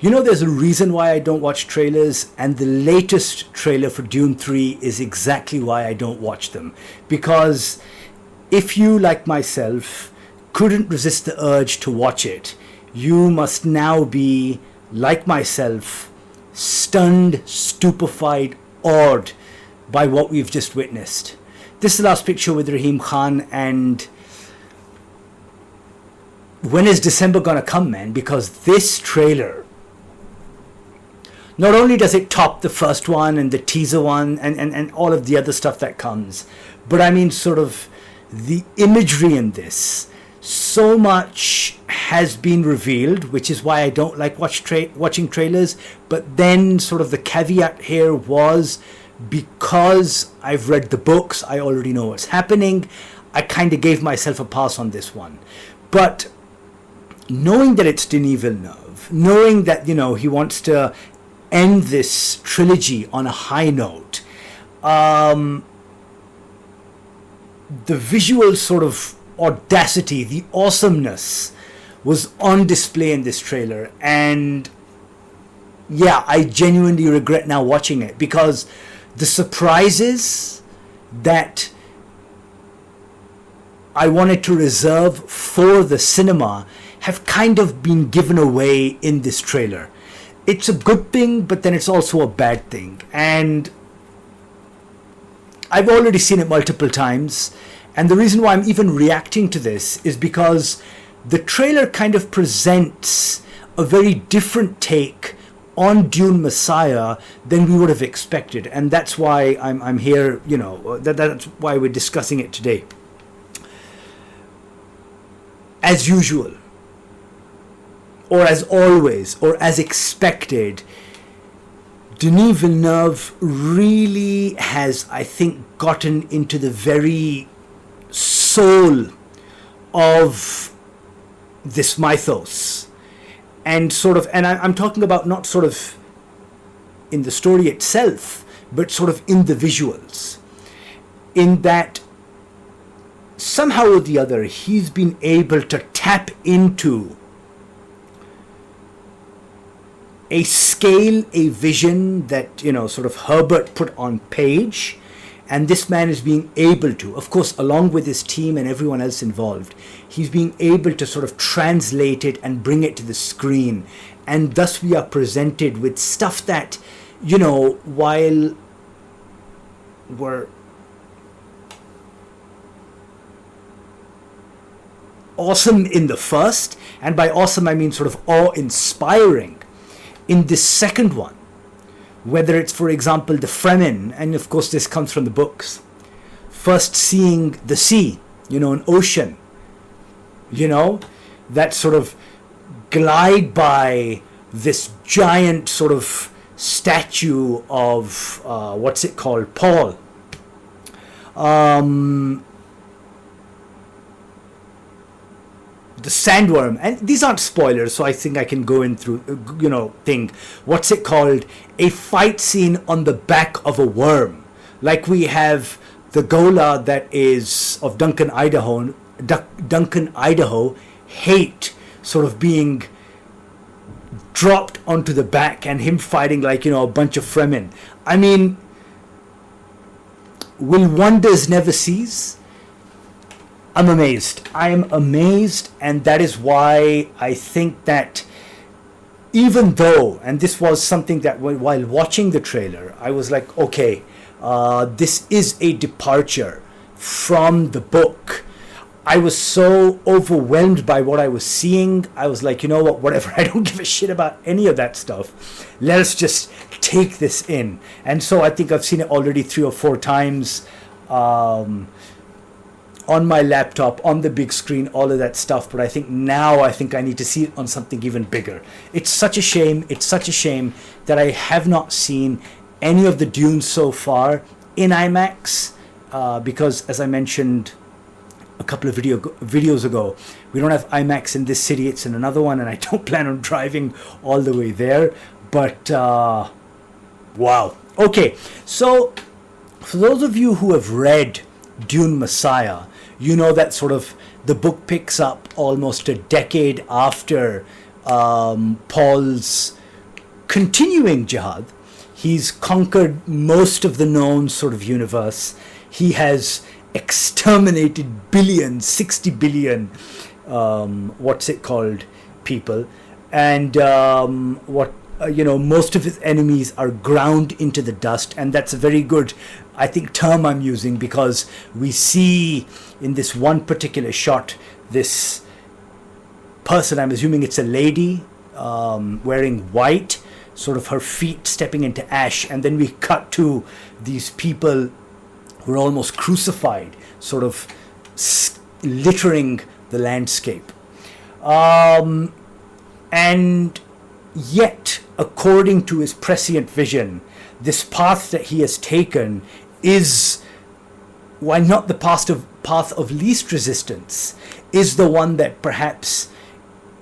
There's a reason why I don't watch trailers, and the latest trailer for Dune 3 is exactly why I don't watch them. Because if you, like myself, couldn't resist the urge to watch it, you must now be, like myself, stunned, stupefied, awed by what we've just witnessed. This is the last picture with Rahim Khan, and when is December gonna come, man? Because this trailer, not only does it top the first one and the teaser one and all of the other stuff that comes, but I mean sort of the imagery in this, so much has been revealed, which is why I don't like watching trailers. But then sort of the caveat here was, because I've read the books, I already know what's happening, I kind of gave myself a pass on this one. But knowing that it's Denis Villeneuve, knowing that, he wants to end this trilogy on a high note, the visual sort of audacity, the awesomeness was on display in this trailer. And yeah, I genuinely regret now watching it, because the surprises that I wanted to reserve for the cinema have kind of been given away in this trailer. It's a good thing, but then it's also a bad thing. And I've already seen it multiple times. And the reason why I'm even reacting to this is because the trailer kind of presents a very different take on Dune Messiah than we would have expected. And that's why I'm here, that's why we're discussing it today. As usual, or as always, or as expected, Denis Villeneuve really has, I think, gotten into the very soul of this mythos. And I'm talking about not sort of in the story itself, but sort of in the visuals. In that, somehow or the other, he's been able to tap into a scale, a vision that, sort of Herbert put on page. And this man is being able to, of course, along with his team and everyone else involved, he's being able to sort of translate it and bring it to the screen. And thus we are presented with stuff that, while we're awesome in the first, and by awesome I mean sort of awe-inspiring in this second one, whether it's, for example, the Fremen, and of course this comes from the books, first seeing the sea, an ocean, that sort of glide by this giant sort of statue of, what's it called, Paul. The sandworm, and these aren't spoilers, so I think I can go in through, what's it called? A fight scene on the back of a worm. Like we have the Gola that is of Duncan, Idaho, hate sort of being dropped onto the back and him fighting like, a bunch of Fremen. I mean, will wonders never cease? I'm amazed. I am amazed, and that is why I think that even though, and this was something that while watching the trailer, I was like, okay, this is a departure from the book. I was so overwhelmed by what I was seeing. I was like, whatever, I don't give a shit about any of that stuff. Let us just take this in. And so I think I've seen it already 3 or 4 times. On my laptop, on the big screen, all of that stuff. But I think I need to see it on something even bigger. It's such a shame. It's such a shame that I have not seen any of the Dunes so far in IMAX. Because, as I mentioned a couple of videos ago, we don't have IMAX in this city. It's in another one, and I don't plan on driving all the way there. But, wow. Okay, so for those of you who have read Dune Messiah, that sort of the book picks up almost a decade after Paul's continuing jihad. He's conquered most of the known sort of universe. He has exterminated billions, 60 billion, people. And most of his enemies are ground into the dust. And that's a very good, I think, term I'm using, because we see in this one particular shot, this person, I'm assuming it's a lady, wearing white, sort of her feet stepping into ash, and then we cut to these people who are almost crucified, sort of littering the landscape. And yet, according to his prescient vision, this path that he has taken is, while not the path of least resistance, is the one that perhaps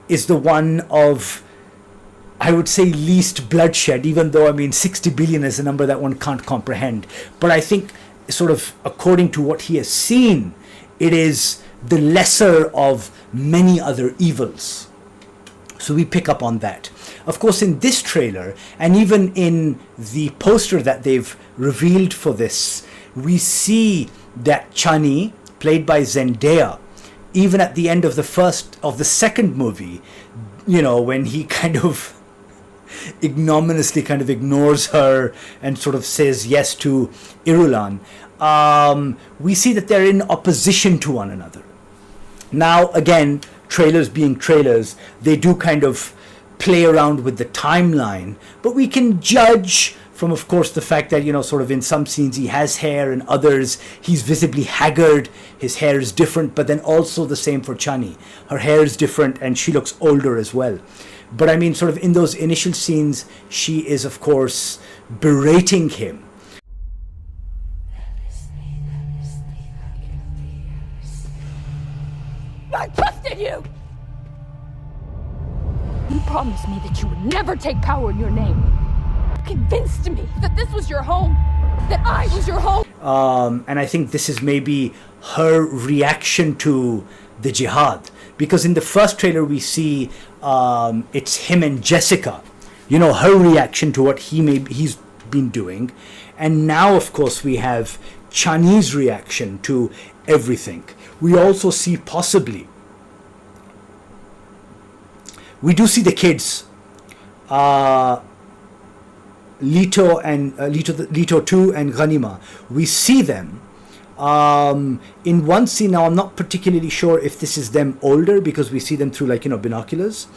is the one of, I would say, least bloodshed, even though, 60 billion is a number that one can't comprehend. But I think, sort of, according to what he has seen, it is the lesser of many other evils. So we pick up on that. Of course, in this trailer, and even in the poster that they've revealed for this, we see that Chani, played by Zendaya, even at the end of the second movie, when he kind of ignominiously kind of ignores her and sort of says yes to Irulan, we see that they're in opposition to one another. Now, again, trailers being trailers, they do kind of play around with the timeline, but we can judge from, of course, the fact that, sort of in some scenes he has hair, and others he's visibly haggard, his hair is different, but then also the same for Chani. Her hair is different and she looks older as well. But sort of in those initial scenes, she is, of course, berating him. I trusted you! You promised me that you would never take power in your name. You convinced me that this was your home, that I was your home. And I think this is maybe her reaction to the jihad. Because in the first trailer we see it's him and Jessica, her reaction to what he's been doing. And now, of course, we have Chinese reaction to everything. We also see possibly, we do see the kids, Leto 2 and Ghanima. We see them in one scene. Now, I'm not particularly sure if this is them older, because we see them through binoculars.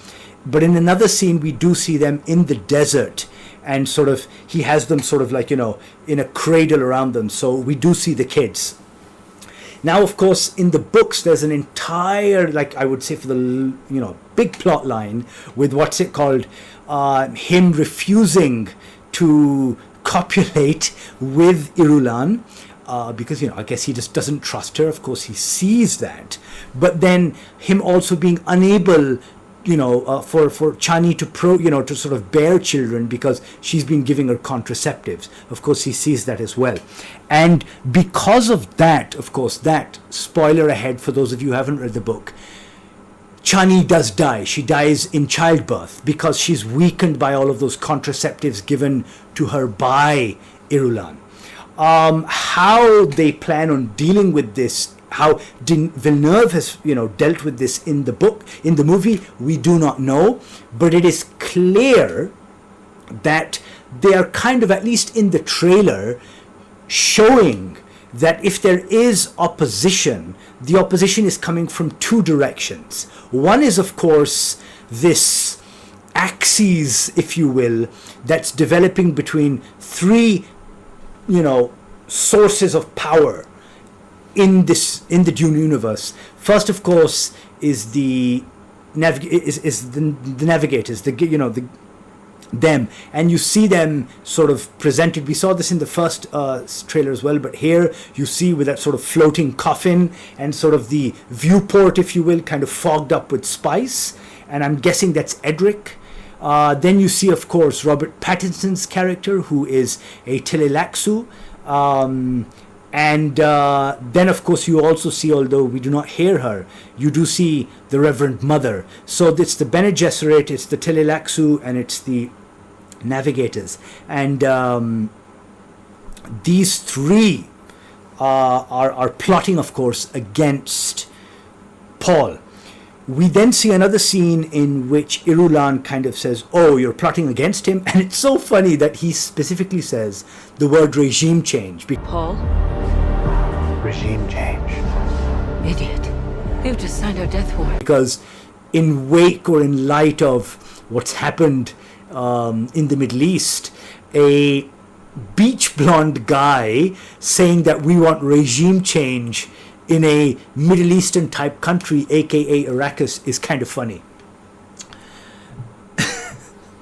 But in another scene, we do see them in the desert, and sort of he has them sort of in a cradle around them. So we do see the kids. Now, of course, in the books, there's an entire, I would say, for the, big plot line with what's it called, him refusing to copulate with Irulan, because, I guess he just doesn't trust her. Of course, he sees that. But then him also being unable, for Chani to to sort of bear children, because she's been giving her contraceptives. Of course, he sees that as well. And because of that, of course, that, spoiler ahead for those of you who haven't read the book, Chani does die. She dies in childbirth because she's weakened by all of those contraceptives given to her by Irulan. How they plan on dealing with this, how Denis Villeneuve has, dealt with this in the book, in the movie, we do not know. But it is clear that they are kind of, at least in the trailer, showing that if there is opposition, the opposition is coming from two directions. One is, of course, this axis, if you will, that's developing between three, sources of power in the Dune universe. First, of course, is the navigators, them, and you see them sort of presented. We saw this in the first trailer as well, but here you see with that sort of floating coffin and sort of the viewport, if you will, kind of fogged up with spice, and I'm guessing that's Edric. Then you see, of course, Robert Pattinson's character, who is a Telelaxu, and then, of course, you also see, although we do not hear her, you do see the Reverend Mother. So it's the Bene Gesserit, it's the Telelaxu, and it's the navigators. And these three are plotting, of course, against Paul. We then see another scene in which Irulan kind of says, oh, you're plotting against him? And it's so funny that he specifically says the word regime change. Paul? Regime change. Idiot. You've just signed our death warrant. Because in wake or in light of what's happened in the Middle East, a beach blonde guy saying that we want regime change in a Middle Eastern type country, aka Arrakis, is kind of funny.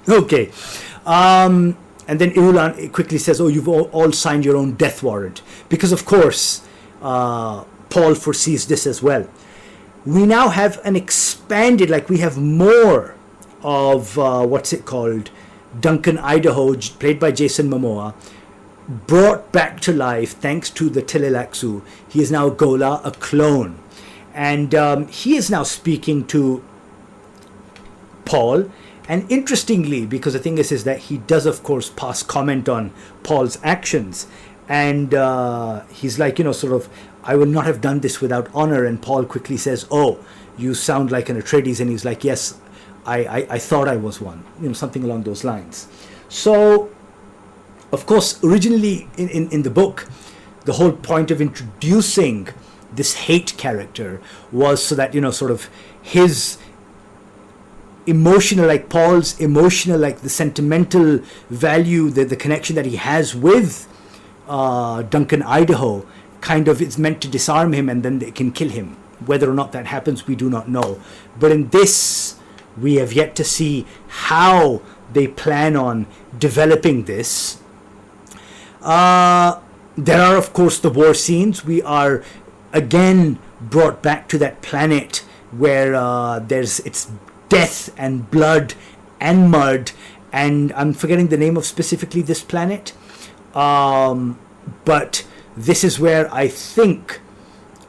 Okay. And then Irulan quickly says, oh, you've all signed your own death warrant. Because, of course, Paul foresees this as well. We now have an expanded, like we have more of, Duncan Idaho, played by Jason Mamoa, brought back to life thanks to the Telelaxu. He is now Gola, a clone. And he is now speaking to Paul. And interestingly, because the thing is that he does, of course, pass comment on Paul's actions. And he's like, I would not have done this without honor. And Paul quickly says, oh, you sound like an Atreides. And he's like, yes, I thought I was one. Something along those lines. So, of course, originally in the book, the whole point of introducing this hate character was so that, his emotional, like Paul's emotional, like the sentimental value, the connection that he has with Duncan Idaho, kind of is meant to disarm him and then they can kill him. Whether or not that happens, we do not know. But in this, we have yet to see how they plan on developing this. There are, of course, the war scenes. We are again brought back to that planet where it's death and blood and mud, and I'm forgetting the name of specifically this planet. But this is where I think,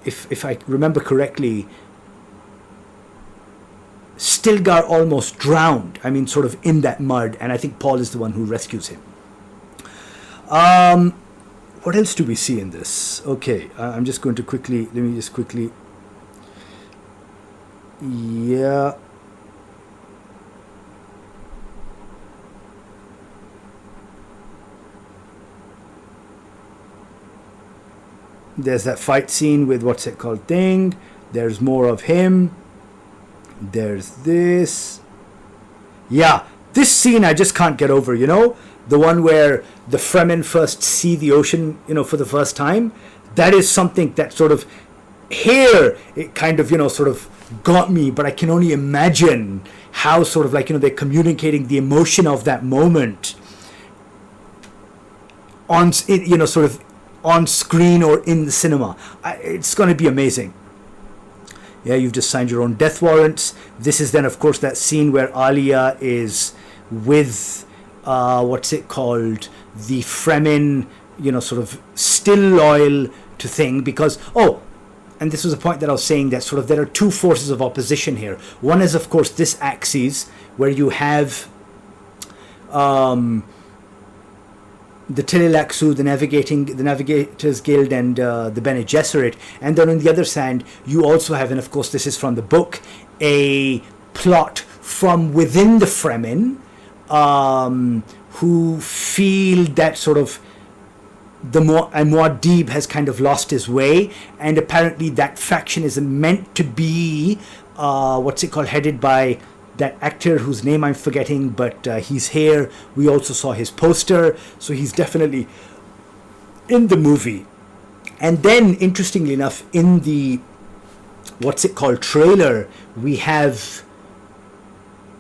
if I remember correctly, Stilgar almost drowned. I mean, sort of in that mud, and I think Paul is the one who rescues him. What else do we see in this? Okay, I'm just going to quickly, yeah. There's that fight scene with thing. There's more of him. There's this. Yeah, this scene I just can't get over, the one where the Fremen first see the ocean, for the first time. That is something that sort of, here, it kind of, sort of got me, but I can only imagine how sort of they're communicating the emotion of that moment on, sort of on screen or in the cinema. It's going to be amazing. Yeah, you've just signed your own death warrants. This is then, of course, that scene where Alia is with, the Fremen, sort of still loyal to Thing, because, and this was a point that I was saying, that sort of there are two forces of opposition here. One is, of course, this axis, where you have the Telelaxu, the Navigators Guild, and the Bene Gesserit. And then on the other side, you also have, and of course this is from the book, a plot from within the Fremen, who feel that sort of the Muad'Dib has kind of lost his way, and apparently that faction is meant to be, headed by that actor whose name I'm forgetting, but he's here. We also saw his poster, so he's definitely in the movie. And then, interestingly enough, in the trailer, we have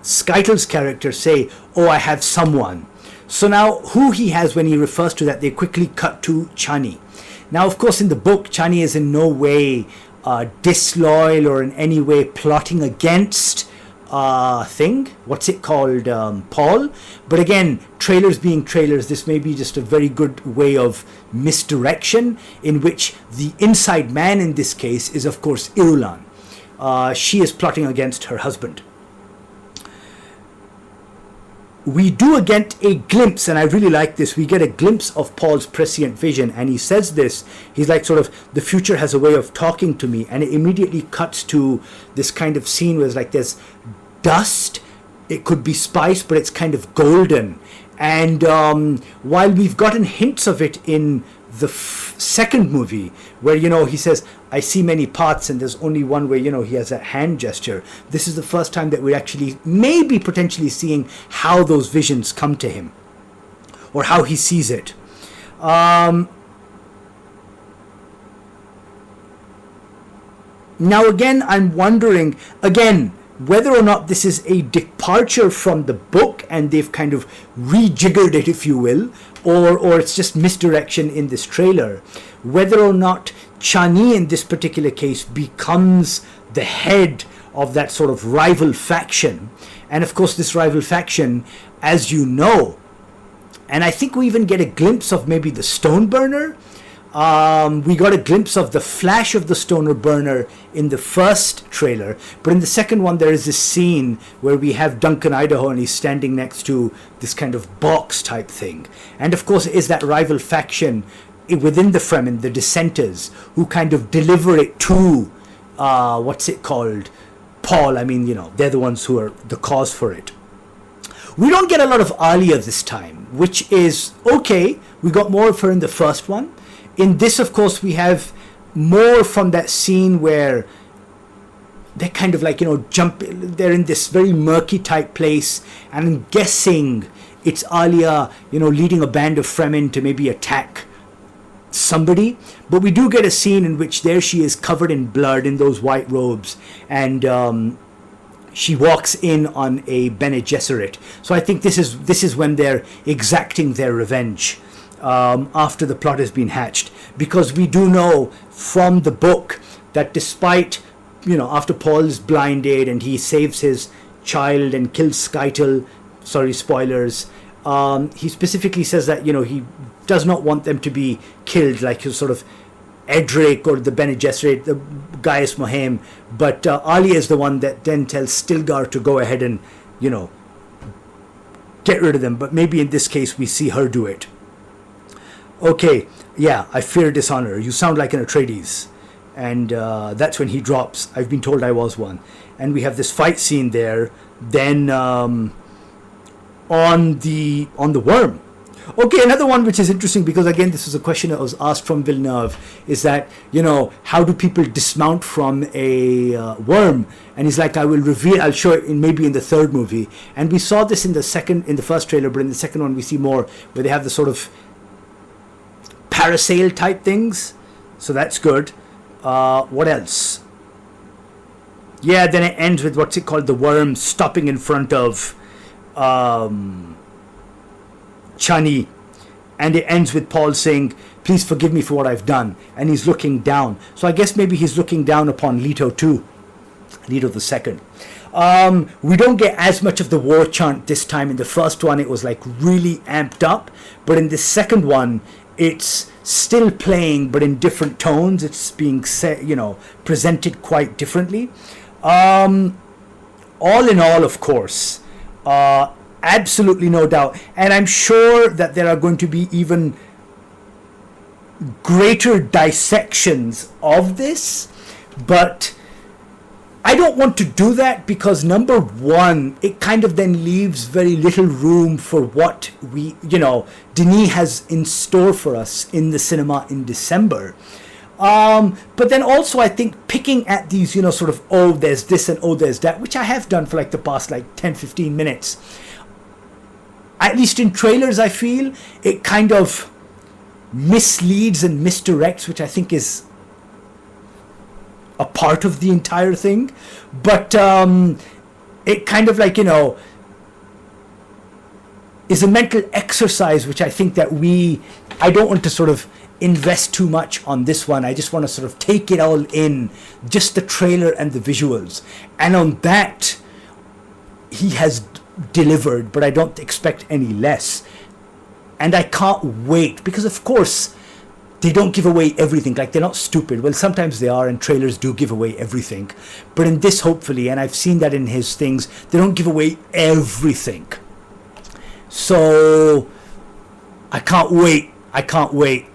Skeitel's character say, oh, I have someone. So now, who he has when he refers to that, they quickly cut to Chani. Now, of course, in the book, Chani is in no way disloyal or in any way plotting against Paul. But again, trailers being trailers, this may be just a very good way of misdirection, in which the inside man in this case is, of course, Irulan. She is plotting against her husband. we do get a glimpse, and I really like this, we get a glimpse of Paul's prescient vision, and he says this, he's like sort of, the future has a way of talking to me, and it immediately cuts to this kind of scene where it's like there's dust, it could be spice, but it's kind of golden. And while we've gotten hints of it in the second movie, where, he says, I see many paths and there's only one way, he has a hand gesture. This is the first time that we're actually maybe potentially seeing how those visions come to him, or how he sees it. Now again, I'm wondering, whether or not this is a departure from the book and they've kind of rejiggered it, if you will, or it's just misdirection in this trailer. Whether or not Chani in this particular case becomes the head of that sort of rival faction. And of course this rival faction, as you know, and I think we even get a glimpse of maybe the stone burner. We got a glimpse of the flash of the stoner burner in the first trailer, but in the second one there is this scene where we have Duncan Idaho and he's standing next to this kind of box type thing, and of course it is that rival faction within the Fremen, the dissenters, who kind of deliver it to Paul. I mean, they're the ones who are the cause for it. We don't get a lot of Alia this time, which is okay. We got more of her in the first one. In this, of course, we have more from that scene where they're kind of like, they're in this very murky type place, and I'm guessing it's Alia, leading a band of Fremen to maybe attack somebody. But we do get a scene in which there she is covered in blood in those white robes, and she walks in on a Bene Gesserit. So I think this is when they're exacting their revenge. After the plot has been hatched, because we do know from the book that despite, after Paul is blinded and he saves his child and kills Skytel, sorry, spoilers, he specifically says that, he does not want them to be killed like sort of Edric or the Bene Gesserit, the Gaius Mohaim, but Alia is the one that then tells Stilgar to go ahead and, get rid of them, but maybe in this case we see her do it. Okay, yeah, I fear dishonor. You sound like an Atreides. And that's when he drops, I've been told I was one. And we have this fight scene there. Then on the worm. Okay, another one which is interesting, because again, this is a question that was asked from Villeneuve, is that, how do people dismount from a worm? And he's like, I'll show it maybe in the third movie. And we saw this in the first trailer, but in the second one we see more, where they have the sort of parasail type things, so that's good. What else? Yeah, then it ends with what's it called, the worm stopping in front of Chani, and it ends with Paul saying, please forgive me for what I've done, and he's looking down. So I guess maybe he's looking down upon Leto too, Leto the second. We don't get as much of the war chant this time. In the first one it was like really amped up, but in the second one it's still playing, but in different tones. It's being presented quite differently. All in all, of course, absolutely no doubt. And I'm sure that there are going to be even greater dissections of this, but I don't want to do that because, number one, it kind of then leaves very little room for what we, Denis has in store for us in the cinema in December. But then also I think picking at these, sort of, oh, there's this and oh, there's that, which I have done for like the past 10-15 minutes. At least in trailers, I feel it kind of misleads and misdirects, which I think is a part of the entire thing, but it kind of is a mental exercise, which I think that I don't want to sort of invest too much on this one. I just want to sort of take it all in, just the trailer and the visuals, and on that he has delivered, but I don't expect any less. And I can't wait, because of course they don't give away everything. They're not stupid. Well, sometimes they are, and trailers do give away everything. But in this, hopefully, and I've seen that in his things, they don't give away everything. So I can't wait